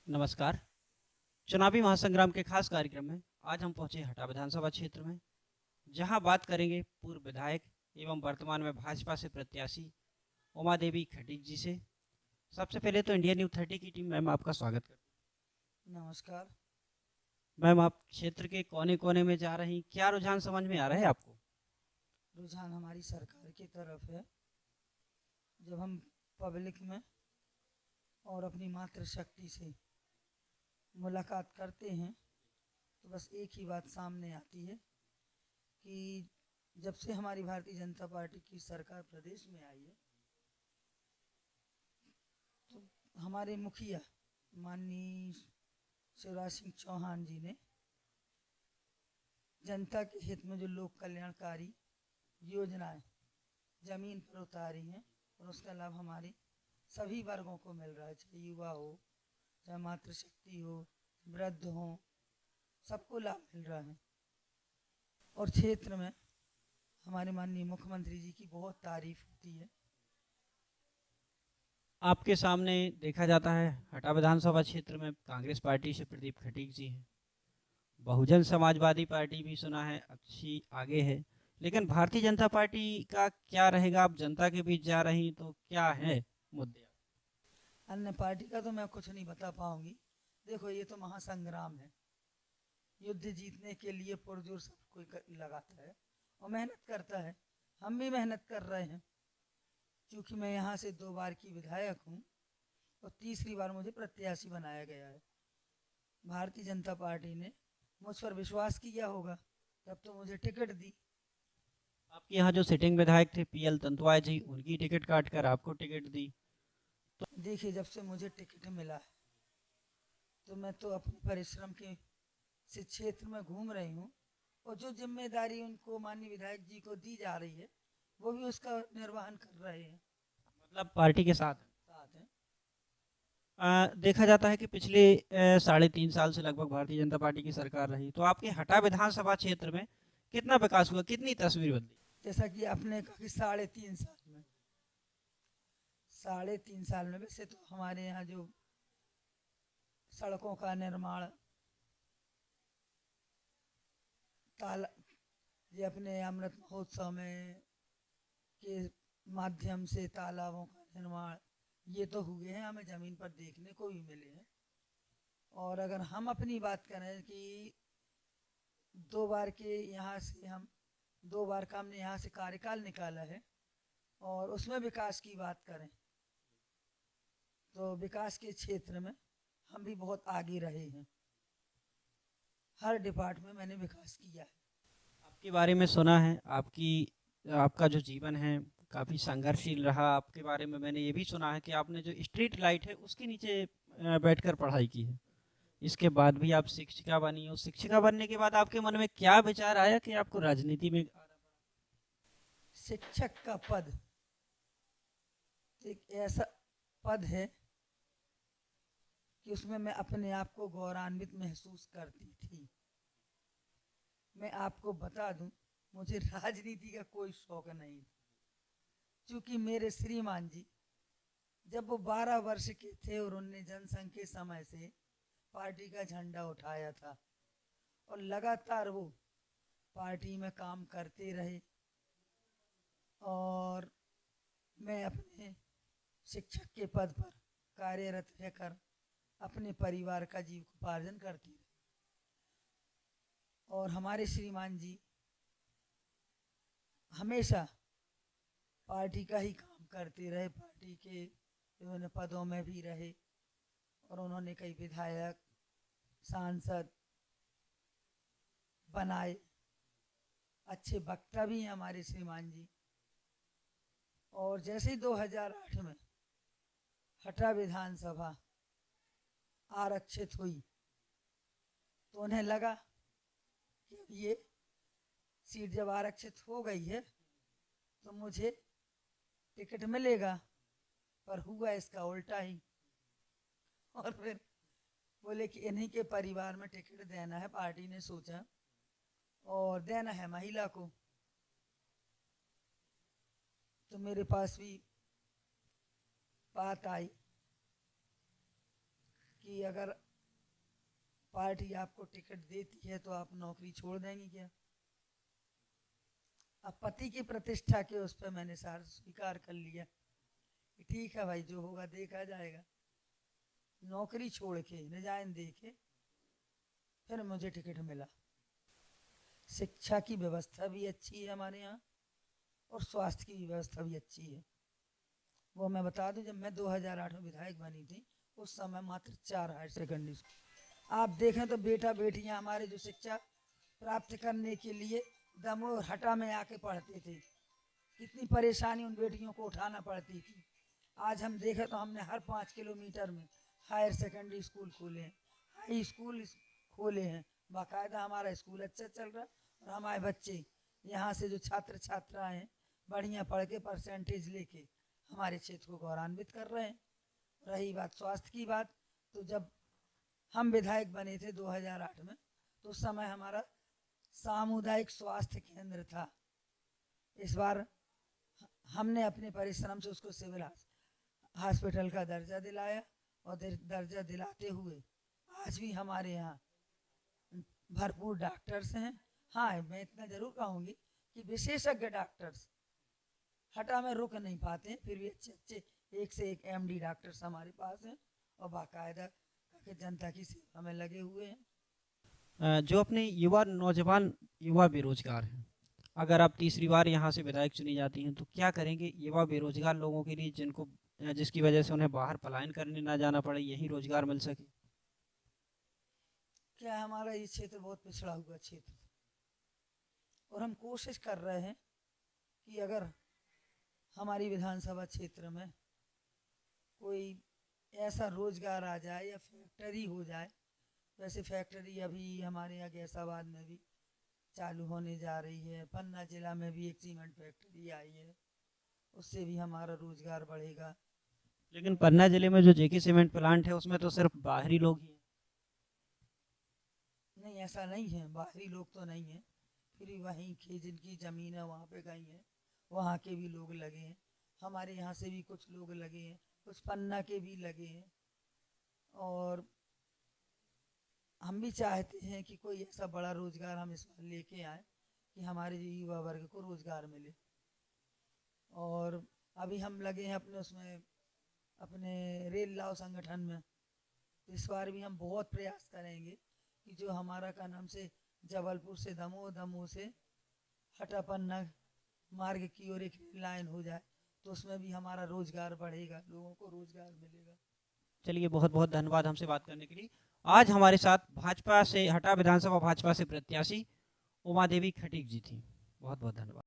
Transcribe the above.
नमस्कार। चुनावी महासंग्राम के खास कार्यक्रम में आज हम पहुंचे हटा विधानसभा क्षेत्र में, जहां बात करेंगे पूर्व विधायक एवं वर्तमान में भाजपा से प्रत्याशी उमा देवी खटीक जी से। सबसे पहले तो इंडिया न्यूज़ 30 की टीम मैम आपका स्वागत करती नमस्कार। है। मैम, आप क्षेत्र के कोने-कोने में जा रही, क्या रुझान समझ में आ रहा है आपको? रुझान हमारी सरकार की तरफ है। जब हम पब्लिक में और अपनी मातृशक्ति से मुलाकात करते हैं तो बस एक ही बात सामने आती है कि जब से हमारी भारतीय जनता पार्टी की सरकार प्रदेश में आई है तो हमारे मुखिया माननीय शिवराज सिंह चौहान जी ने जनता के हित में जो लोक कल्याणकारी योजनाएं जमीन पर उतारी हैं और उसका लाभ हमारे सभी वर्गों को मिल रहा है, चाहे युवा हो, चाहे मातृशक्ति हो, वृद्ध हो, सबको लाभ मिल रहा है। और क्षेत्र में हमारे माननीय मुख्यमंत्री जी की बहुत तारीफ होती है। आपके सामने देखा जाता है हटा विधानसभा क्षेत्र में कांग्रेस पार्टी से प्रदीप खटीक जी हैं। बहुजन समाजवादी पार्टी भी सुना है अच्छी आगे है, लेकिन भारतीय जनता पार्टी का क्या रहेगा? आप जनता के बीच जा रही तो क्या है मुद्दे? अन्य पार्टी का तो मैं कुछ नहीं बता पाऊंगी। देखो, ये तो महासंग्राम है। युद्ध जीतने के लिए पुरजोर सब कोई लगाता है और मेहनत करता है। हम भी मेहनत कर रहे हैं। क्योंकि मैं यहाँ से 2 बार की विधायक हूँ और तीसरी बार मुझे प्रत्याशी बनाया गया है। भारतीय जनता पार्टी ने मुझ पर विश्वास किया होगा, तब तो मुझे टिकट दी। आपके यहाँ जो सिटिंग विधायक थे पीएल तंतुआ जी, उनकी टिकट काट कर आपको टिकट दी। तो देखिए, जब से मुझे टिकट मिला है तो मैं तो अपने परिश्रम के से क्षेत्र में घूम रही हूँ और जो जिम्मेदारी उनको माननीय विधायक जी को दी जा रही है वो भी उसका निर्वहन कर रहे हैं। मतलब पार्टी के साथ साथ हैं। देखा जाता है कि पिछले 3.5 साल से लगभग भारतीय जनता पार्टी की सरकार रही, तो आपके हटा विधानसभा क्षेत्र में कितना विकास हुआ, कितनी तस्वीर बदली? जैसा कि आपने कहा कि 3.5 साल में वैसे तो हमारे यहाँ जो सड़कों का निर्माण, ताला ये अपने अमृत महोत्सव में के माध्यम से तालाबों का निर्माण, ये तो हुए हैं, हमें ज़मीन पर देखने को भी मिले हैं। और अगर हम अपनी बात करें कि 2 बार के यहाँ से हम 2 बार का हमने यहाँ से कार्यकाल निकाला है और उसमें विकास की बात करें तो विकास के क्षेत्र में हम भी बहुत आगे रहे हैं। हर डिपार्टमेंट में मैंने विकास किया है। आपके बारे में सुना है, आपका जो जीवन है काफ़ी संघर्षशील रहा। आपके बारे में मैंने ये भी सुना है कि आपने जो स्ट्रीट लाइट है उसके नीचे बैठकर पढ़ाई की है। इसके बाद भी आप शिक्षिका बनी हो। शिक्षिका बनने के बाद आपके मन में क्या विचार आया कि आपको राजनीति में आना पड़ा? शिक्षक का पद एक ऐसा पद है कि उसमें मैं अपने आप को गौरवान्वित महसूस करती थी। मैं आपको बता दूं, मुझे राजनीति का कोई शौक नहीं था। क्योंकि मेरे श्रीमान जी जब वो 12 वर्ष के थे और उनने जनसंघ के समय से पार्टी का झंडा उठाया था और लगातार वो पार्टी में काम करते रहे और मैं अपने शिक्षक के पद पर कार्यरत रहकर अपने परिवार का जीविकोपार्जन करती रही। और हमारे श्रीमान जी हमेशा पार्टी का ही काम करते रहे, पार्टी के विभिन्न पदों में भी रहे और उन्होंने कई विधायक, सांसद बनाए। अच्छे वक्ता भी हैं हमारे श्रीमान जी। और जैसे ही 2008 में हटा विधानसभा आरक्षित हुई तो उन्हें लगा कि अब ये सीट जब आरक्षित हो गई है तो मुझे टिकट मिलेगा, पर हुआ इसका उल्टा ही। और फिर बोले कि इन्हीं के परिवार में टिकट देना है, पार्टी ने सोचा, और देना है महिला को। तो मेरे पास भी बात आई कि अगर पार्टी आपको टिकट देती है तो आप नौकरी छोड़ देंगी क्या? अब पति की प्रतिष्ठा के उस पर मैंने सार स्वीकार कर लिया कि ठीक है भाई, जो होगा देखा जाएगा। नौकरी छोड़ के रिजाइन दे के फिर मुझे टिकट मिला। शिक्षा की व्यवस्था भी अच्छी है हमारे यहाँ और स्वास्थ्य की व्यवस्था भी अच्छी है। वो मैं बता दूं, जब मैं 2008 में विधायक बनी थी उस समय मात्र 4 हायर सेकेंडरी स्कूल। आप देखें तो बेटा बेटियां हमारे जो शिक्षा प्राप्त करने के लिए दमोह हटा में आके पढ़ते थे, कितनी परेशानी उन बेटियों को उठाना पड़ती थी। आज हम देखें तो हमने हर 5 किलोमीटर में हायर सेकेंडरी स्कूल खोले हैं, हाई स्कूल खोले हैं, बाकायदा हमारा स्कूल अच्छा चल रहा है और हमारे बच्चे यहाँ से जो छात्र छात्राएं हैं बढ़िया पढ़ के परसेंटेज लेके हमारे क्षेत्र को गौरवान्वित कर रहे हैं। रही बात स्वास्थ्य की बात, तो जब हम विधायक बने थे 2008 में तो उस समय हमारा सामुदायिक स्वास्थ्य केंद्र था। इस बार हमने अपने परिश्रम से उसको सिविल हॉस्पिटल का दर्जा दिलाया और दर्जा दिलाते हुए आज भी हमारे यहाँ भरपूर डॉक्टर्स हैं। हाँ, मैं इतना जरूर कहूँगी कि विशेषज्ञ डॉक्टर्स हटा में रुक नहीं पाते, फिर भी अच्छे अच्छे एक से एक एमडी डॉक्टर्स हमारे पास हैं और बाकायदा जनता की सेवा में लगे हुए हैं। जो अपने नौजवान युवा बेरोजगार हैं, अगर आप तीसरी बार यहाँ से विधायक चुनी जाती हैं तो क्या करेंगे युवा बेरोजगार लोगों के लिए, जिसकी वजह से उन्हें बाहर पलायन करने ना जाना पड़े, यही रोजगार मिल सके? क्या हमारा ये क्षेत्र बहुत पिछड़ा हुआ क्षेत्र और हम कोशिश कर रहे हैं कि अगर हमारी विधानसभा क्षेत्र में कोई ऐसा रोजगार आ जाए या फैक्ट्री हो जाए। वैसे फैक्ट्री अभी हमारे यहाँ गैसाबाद में भी चालू होने जा रही है, पन्ना जिला में भी एक सीमेंट फैक्ट्री आई है, उससे भी हमारा रोजगार बढ़ेगा। लेकिन पन्ना जिले में जो जेके सीमेंट प्लांट है उसमें तो सिर्फ बाहरी लोग ही हैं। नहीं, ऐसा नहीं है, बाहरी लोग तो नहीं है, फिर वहीं के जिनकी जमीन है वहाँ पे गई है, वहाँ के भी लोग लगे हैं। हमारे यहाँ से भी कुछ लोग लगे हैं, कुछ पन्ना के भी लगे हैं और हम भी चाहते हैं कि कोई ऐसा बड़ा रोजगार हम इस बार लेके आए कि हमारे युवा वर्ग को रोजगार मिले। और अभी हम लगे हैं अपने रेल लाओ संगठन में, तो इस बार भी हम बहुत प्रयास करेंगे कि जो हमारा का नाम से जबलपुर से दमोह, दमोह से हटा पन्ना मार्ग की ओर एक लाइन हो जाए तो उसमें भी हमारा रोजगार बढ़ेगा, लोगों को रोजगार मिलेगा। चलिए, बहुत बहुत धन्यवाद हमसे बात करने के लिए। आज हमारे साथ भाजपा से, हटा विधानसभा भाजपा से प्रत्याशी उमा देवी खटीक जी थी। बहुत बहुत धन्यवाद।